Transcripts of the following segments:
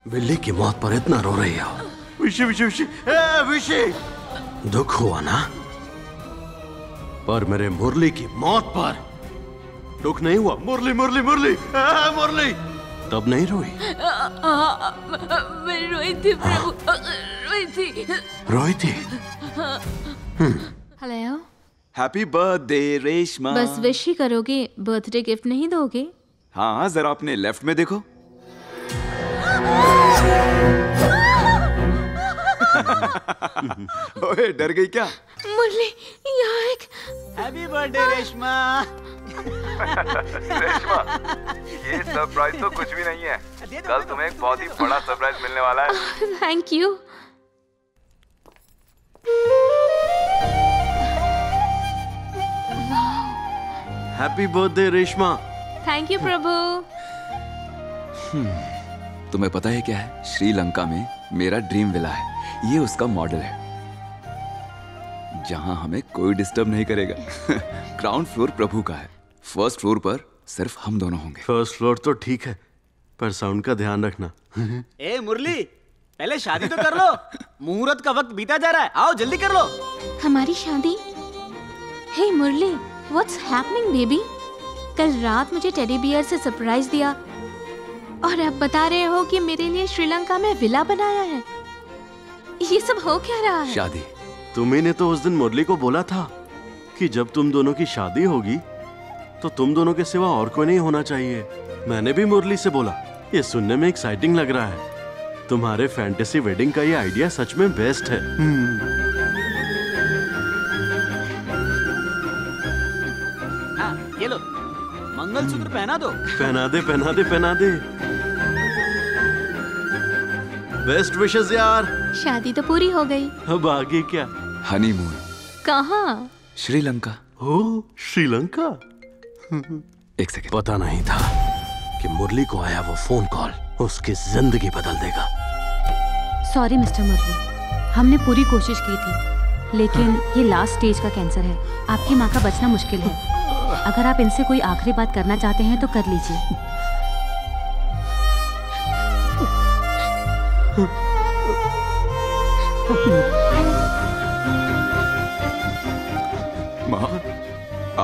बिल्ली की मौत पर इतना रो रही हो? विशी विशी विशी विशी, दुख हुआ ना? पर मेरे मुरली की मौत पर दुख नहीं हुआ? मुरली मुरली मुरली मुरली, तब नहीं रोई? मैं रोई थी प्रभु, रोई थी। रोई थी? Hello, happy birthday Reshma. बस विश ही करोगे, बर्थडे गिफ्ट नहीं दोगे? हाँ, जरा अपने लेफ्ट में देखो। ओए, डर गई क्या? मुरली, यहाँ एक। Happy birthday Reshma. रेशमा, ये सरप्राइज तो कुछ भी नहीं है। कल तुम्हें एक बहुत ही बड़ा सरप्राइज मिलने वाला है। Thank you. Happy birthday Reshma. Thank you Prabhu. तुम्हें पता है क्या है? श्रीलंका में मेरा ड्रीम विला है। ये उसका मॉडल है, जहां हमें कोई डिस्टर्ब नहीं करेगा। ग्राउंड फ्लोर प्रभु का है, फर्स्ट फ्लोर पर सिर्फ हम दोनों होंगे। फर्स्ट फ्लोर तो ठीक है, पर साउंड का ध्यान रखना। ए मुरली, पहले शादी तो कर लो। मुहूर्त का वक्त बीता जा रहा है, आओ जल्दी कर लो। हमारी शादी? हे मुरली, व्हाट्स हैपनिंग बेबी? कल रात मुझे टेडी बियर से सरप्राइज दिया और अब बता रहे हो कि मेरे लिए श्रीलंका में विला बनाया है। ये सब हो क्या रहा है? शादी। तुम्ही ने तो उस दिन मुरली को बोला था कि जब तुम दोनों की शादी होगी तो तुम दोनों के सिवा और कोई नहीं होना चाहिए। मैंने भी मुरली से बोला, ये सुनने में एक्साइटिंग लग रहा है। तुम्हारे फैंटेसी वेडिंग का ये आइडिया सच में बेस्ट है। हाँ, ये लो, मंगलसूत्र पहना दो। पहना दे पहना दे पहना दे। बेस्ट विशेस यार। शादी तो पूरी हो गई, अब आगे क्या? हनीमून। कहाँ? श्रीलंका। हो, श्रीलंका? एक सेकंड। पता नहीं था कि मुरली को आया वो फोन कॉल उसकी जिंदगी बदल देगा। सॉरी मिस्टर मुरली, हमने पूरी कोशिश की थी, लेकिन ये लास्ट स्टेज का कैंसर है। आपकी माँ का बचना मुश्किल है। अगर आप इनसे कोई आखिरी बात करना चाहते हैं तो कर लीजिए। माँ,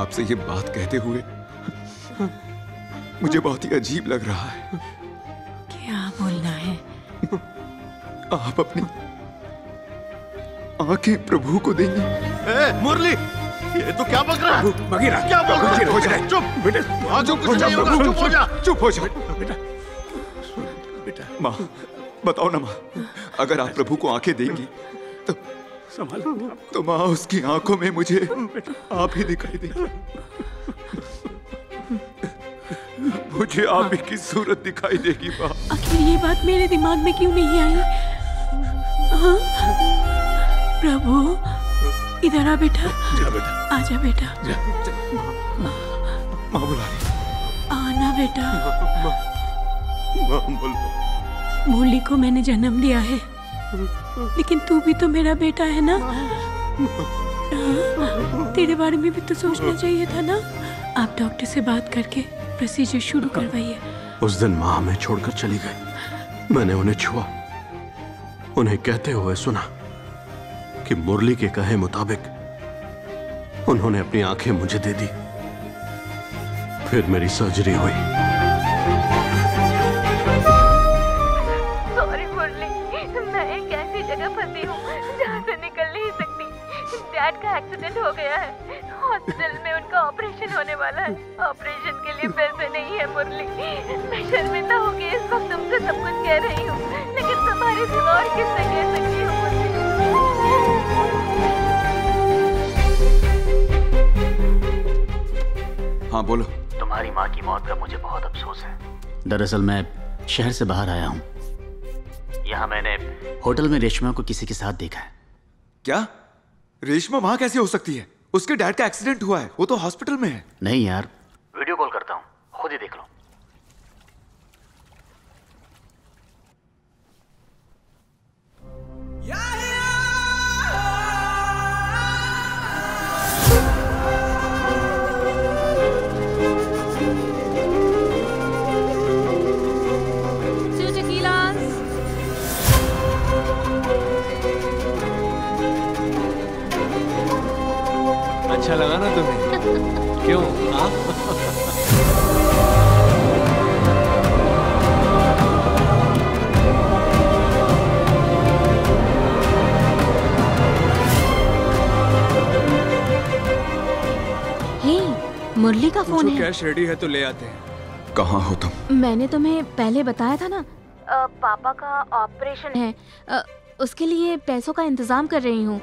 आपसे ये बात कहते हुए मुझे बहुत ही अजीब लग रहा है। क्या बोलना है? आप अपनी आंखें प्रभु को देंगे। मुरली, ये तो क्या बक रहा है? बगीरा क्या बोल रहा है? हो जाए। चुप बेटे, जो कुछ चाहिए होगा चुप हो जा। चुप हो जाओ। बेटा बेटा, माँ, बताओ ना माँ, अगर आप प्रभु को आंखें देंगी तो संभालो। तो माँ, उसकी आंखों में मुझे आप ही दिखाई देंगे। मुझे आप ही की सूरत दिखाई देगी माँ। आखिर ये बात मेरे दिमाग में क्यों नहीं आई? हाँ? प्रभु, इधर आ बेटा। जा बेटा, आजा बेटा। माँ बुला रही। आना बेटा। माँ बोलो। मुरली को मैंने जन्म दिया है, लेकिन तू भी तो मेरा बेटा है ना? तेरे बारे में भी तो सोचना चाहिए था ना? आप डॉक्टर से बात करके प्रोसीजर शुरू करवाइए। उस दिन माँ हमें छोड़कर चली गई। मैंने उन्हें छुआ, उन्हें कहते हुए सुना कि मुरली के कहे मुताबिक उन्होंने अपनी आंखें मुझे दे दी। फिर मेरी सर्जरी हुई। सॉरी मुरली, मैं एक ऐसी जगह फंसी हूँ जहाँ से निकल नहीं सकती। डैड का एक्सीडेंट हो गया है, हॉस्पिटल में उनका ऑपरेशन होने वाला है। ऑपरेशन के लिए पैसे नहीं है मुरली। मैं शर्मिंदा होके इस वक्त तुमसे सब कुछ कह रही हूँ, लेकिन तुम्हारे सिवा और किससे कह सकती हूँ मुरली? हाँ बोलो। तुम्हारी माँ की मौत का मुझे बहुत अफसोस है। दरअसल मैं शहर से बाहर आया हूँ। यहाँ मैंने होटल में रेशमा को किसी के साथ देखा है। क्या? रेशमा वहां कैसे हो सकती है? उसके डैड का एक्सीडेंट हुआ है, वो तो हॉस्पिटल में है। नहीं यार, वीडियो कॉल करता हूँ, खुद ही देख लो। Two tequilas. अच्छा लगा ना तुम्हें? क्यों? हाँ? मुरली का फोन है। कैश रेडी है तो ले आते हैं। कहाँ हो तुम? मैंने तुम्हें पहले बताया था ना, पापा का ऑपरेशन है, उसके लिए पैसों का इंतजाम कर रही हूँ।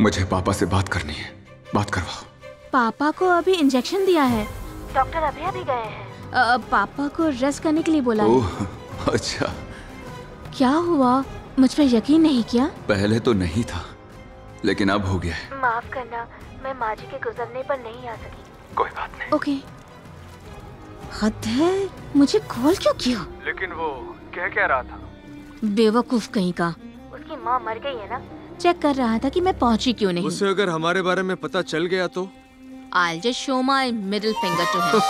मुझे पापा से बात करनी है, बात करवाओ। पापा को अभी इंजेक्शन दिया है, डॉक्टर अभी गए हैं। पापा को रेस्ट करने के लिए बोला है। ओह, अच्छा। क्या हुआ, मुझ पर यकीन नहीं किया? पहले तो नहीं था, लेकिन अब हो गया है। माफ करना, मैं माँ जी के गुजरने पर नहीं आ सकी। कोई बात नहीं। ओके। हद है, मुझे कॉल क्यों किया? लेकिन वो क्या रहा था? बेवकूफ कहीं का। उसकी माँ मर गई है ना? चेक कर रहा था कि मैं पहुंची क्यों नहीं। उसे अगर हमारे बारे में पता चल गया तो? I'll just show my middle finger to him.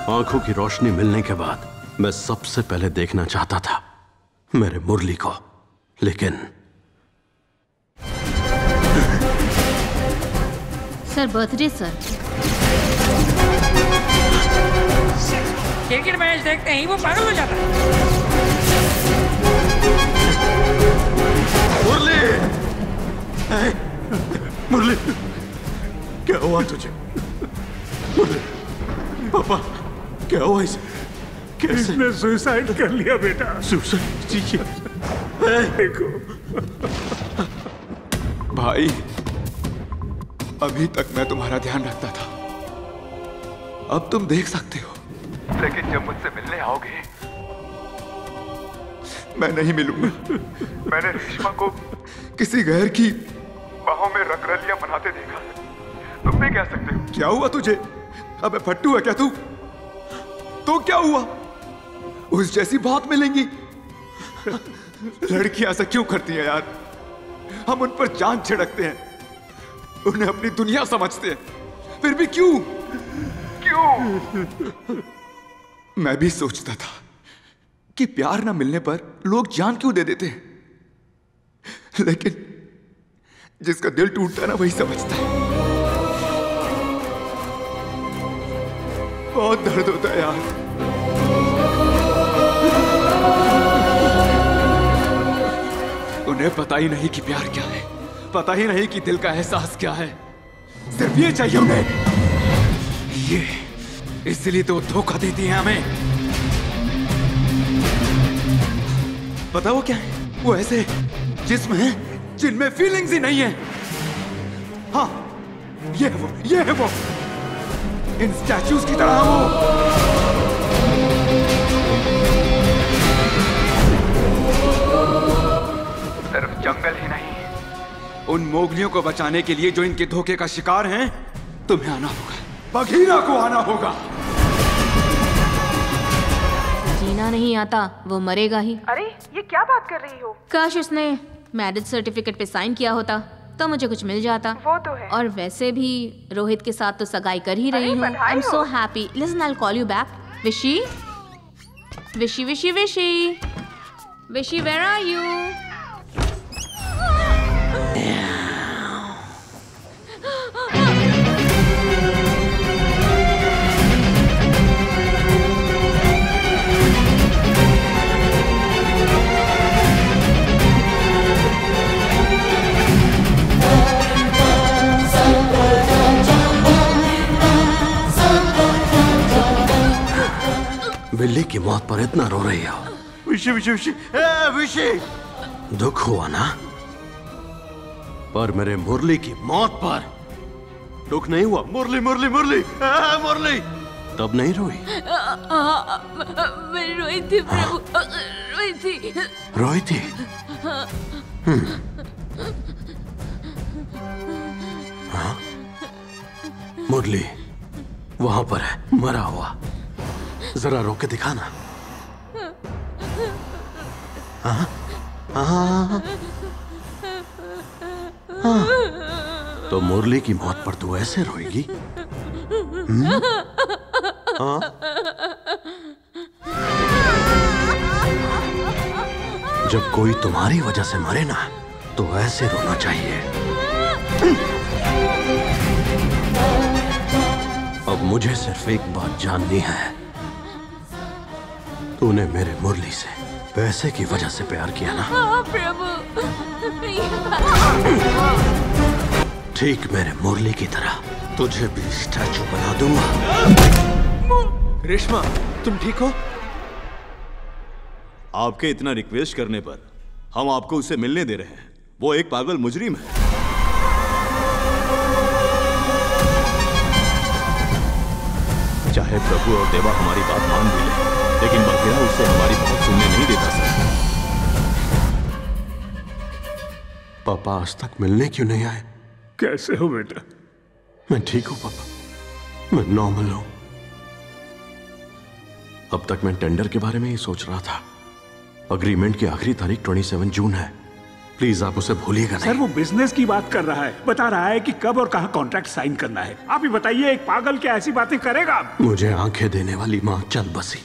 आंखों की रोशनी मिलने के बाद मैं सबसे पहले देखना चाहता था मेरे मुरली को, लेकिन sir birthday sir. Cricket match देखते ही वो पागल हो जाता है। मुरली, मुरली, क्या हुआ तुझे? मुरली, पापा, क्या हुआ इसे? कैसे? इसने सुसाइड कर लिया बेटा। सुसाइड? जी देखो भाई, अभी तक मैं तुम्हारा ध्यान रखता था, अब तुम देख सकते हो। लेकिन जब मुझसे मिलने आओगे, मैं नहीं मिलूंगा। मैंने रेशमा को किसी गैर की बाहों में रंगरलियां बनाते देखा। तुम भी कह सकते हो। क्या हुआ तुझे? अबे फट्टू है क्या तू? तो क्या हुआ? उस जैसी बात मिलेंगी। लड़कियां ऐसा क्यों करती हैं यार? हम उन पर जान छिड़कते हैं, उन्हें अपनी दुनिया समझते हैं, फिर भी क्यों? मैं भी सोचता था कि प्यार ना मिलने पर लोग जान क्यों दे देते हैं, लेकिन जिसका दिल टूटता है ना वही समझता है। बहुत दर्द होता है यार। उन्हें पता ही नहीं कि प्यार क्या है, पता ही नहीं कि दिल का एहसास क्या है, सिर्फ ये चाहिए उन्हें। ये इसलिए तो धोखा देती हैं हमें। पता वो क्या है? वो ऐसे जिस्म हैं जिनमें फीलिंग्स ही नहीं है। हाँ, ये है वो इन स्टैच्यूज की तरह वो। सिर्फ जंगल ही नहीं, उन मोगलियों को बचाने के लिए जो इनके धोखे का शिकार हैं, तुम्हें आना होगा, बघीरा को आना होगा। जीना नहीं आता, वो मरेगा ही। अरे ये क्या बात कर रही हो? काश उसने मैरिज सर्टिफिकेट पे साइन किया होता तो मुझे कुछ मिल जाता। वो तो है। और वैसे भी रोहित के साथ तो सगाई कर ही रही हूँ। I am so happy. Listen, I will call you back. विशी, विशी, विशी, विशी, विशी, वेयर आर यू? बिल्ली की मौत पर इतना रो रही हो? विशी, विशी, विशी, विशी, दुख हुआ ना? पर मेरे मुरली की मौत पर दुख नहीं हुआ। मुरली, मुरली, मुरली, मुरली, तब नहीं रोई? मैं रोई थी प्रभु, रोई थी। रोई थी? हाँ? मुरली वहां पर है, मरा हुआ। जरा रो के दिखाना। हाँ? हाँ? हाँ? तो मुरली की मौत पर तू ऐसे रोएगी? हाँ? जब कोई तुम्हारी वजह से मरे ना तो ऐसे रोना चाहिए। अब मुझे सिर्फ एक बात जाननी है, तूने मेरे मुरली से पैसे की वजह से प्यार किया ना? हाँ प्रभु। ठीक मेरे मुरली की तरह तुझे भी स्टैचू बना दूंगा। रेशमा, तुम ठीक हो? आपके इतना रिक्वेस्ट करने पर हम आपको उससे मिलने दे रहे हैं। वो एक पागल मुजरिम है। चाहे प्रभु और देवा हमारी बात मान भी ले, लेकिन बघेरा उससे हमारी बात सुनने नहीं देता सर। पापा आज तक मिलने क्यों नहीं आए? कैसे हो बेटा? मैं ठीक हूं पापा, मैं नॉर्मल हूं। अब तक मैं टेंडर के बारे में ही सोच रहा था। अग्रीमेंट की आखिरी तारीख 27 जून है। प्लीज आप उसे भूलिएगा नहीं। सर वो बिजनेस की बात कर रहा है, बता रहा है कि कब और कहां कॉन्ट्रैक्ट साइन करना है। आप ही बताइए, एक पागल क्या ऐसी बातें करेगा? मुझे आंखें देने वाली मां चल बसी।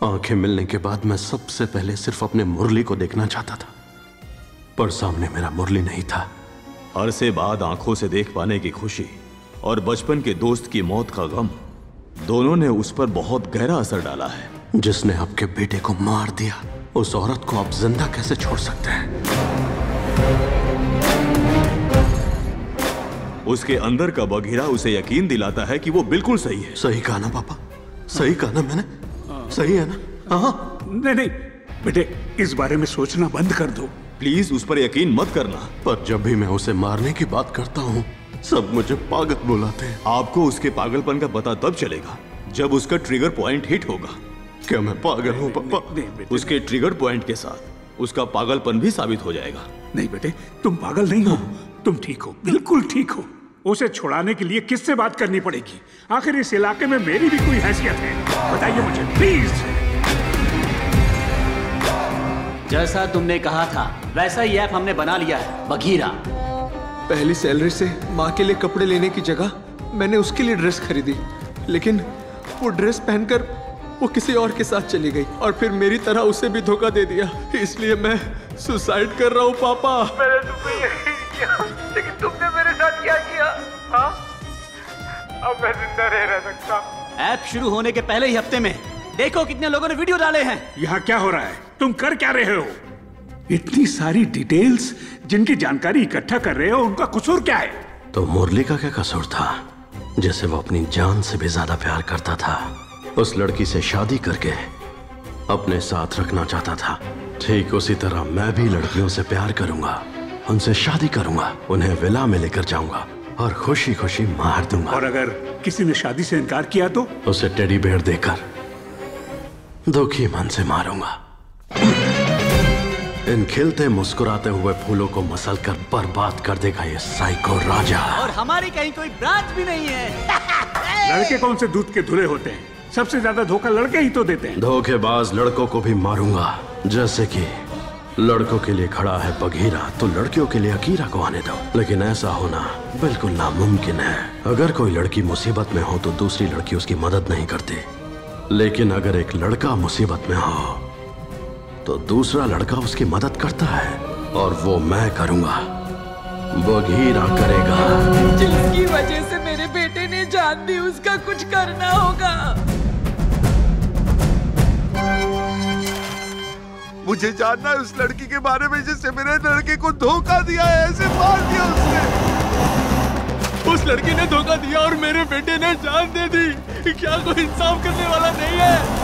आंखें मिलने के बाद मैं सबसे पहले सिर्फ अपने मुरली को देखना चाहता था, पर सामने मेरा मुरली नहीं था। अरसे बाद आंखों से देख पाने की खुशी और बचपन के दोस्त की मौत का गम, दोनों ने उस पर बहुत गहरा असर डाला है। जिसने आपके बेटे को मार दिया, उस औरत को आप जिंदा कैसे छोड़ सकते हैं? उसके अंदर का बघेरा उसे यकीन दिलाता है कि वो बिल्कुल सही है। सही कहा ना पापा? सही कहा ना मैंने? सही है ना? हाँ। नहीं बेटे, इस बारे में सोचना बंद कर दो। प्लीज उस पर यकीन मत करना। पर जब भी मैं उसे मारने की बात करता हूँ, सब मुझे पागल बुलाते हैं। आपको उसके पागलपन का पता तब चलेगा जब उसका ट्रिगर पॉइंट हिट होगा। क्या मैं पागल हूँ पापा? उसके ट्रिगर पॉइंट के साथ उसका पागलपन भी साबित हो जाएगा। नहीं बेटे, तुम पागल नहीं हो, तुम ठीक हो, बिल्कुल ठीक हो। उसे छुड़ाने के लिए किससे बात करनी पड़ेगी? आखिर इस इलाके में मेरी भी कोई हैसियत है? बताइए मुझे प्लीज। जैसा तुमने कहा था वैसा ही ऐप हमने बना लिया है, बघीरा। पहली सैलरी से माँ के लिए कपड़े लेने की जगह मैंने उसके लिए ड्रेस खरीदी, लेकिन वो ड्रेस पहनकर वो किसी और के साथ चली गई और फिर मेरी तरह उसे भी धोखा दे दिया। इसलिए मैं सुसाइड कर रहा हूँ पापा। मैंने तुमसे यही किया, लेकिन तुमने मेरे साथ क्या किया? हाँ? अब मैं जिंदा नहीं रह सकता। ऐप शुरू होने के पहले ही हफ्ते में देखो कितने लोगों ने वीडियो डाले हैं। यहाँ क्या हो रहा है? तुम कर क्या रहे हो? इतनी सारी डिटेल्स जिनकी जानकारी इकट्ठा कर रहे हो, उनका कसूर क्या है? तो मुरली का क्या कसूर था, जिसे वो अपनी जान से भी ज्यादा प्यार करता था? उस लड़की से शादी करके अपने साथ रखना चाहता था। ठीक उसी तरह मैं भी लड़कियों से प्यार करूंगा, उनसे शादी करूंगा, उन्हें विला में लेकर जाऊंगा और खुशी खुशी मार दूंगा। और अगर किसी ने शादी से इनकार किया तो? उसे टेडी बेयर देकर दुखी मन से मारूंगा। इन खिलते मुस्कुराते हुए फूलों को मसल कर बर्बाद कर देगा ये साइको राजा। और हमारी कहीं कोई ब्रांच भी नहीं है। लड़के कौन से दूध के धुले होते हैं? सबसे ज्यादा धोखा लड़के ही तो देते हैं। धोखेबाज लड़कों को भी मारूंगा। जैसे कि लड़कों के लिए खड़ा है बघीरा, तो लड़कियों के लिए अकीरा को आने दो। लेकिन ऐसा होना बिल्कुल नामुमकिन है। अगर कोई लड़की मुसीबत में हो तो दूसरी लड़की उसकी मदद नहीं करती, लेकिन अगर एक लड़का मुसीबत में हो तो दूसरा लड़का उसकी मदद करता है, और वो मैं करूंगा, बघीरा करेगा। जिसकी वजह से मेरे बेटे ने जान दी, उसका कुछ करना होगा। मुझे जानना है उस लड़की के बारे में जिससे मेरे लड़के को धोखा दिया है, ऐसे मार दिया उसने। उस लड़की ने धोखा दिया और मेरे बेटे ने जान दे दी। क्या कोई इंसाफ करने वाला नहीं है?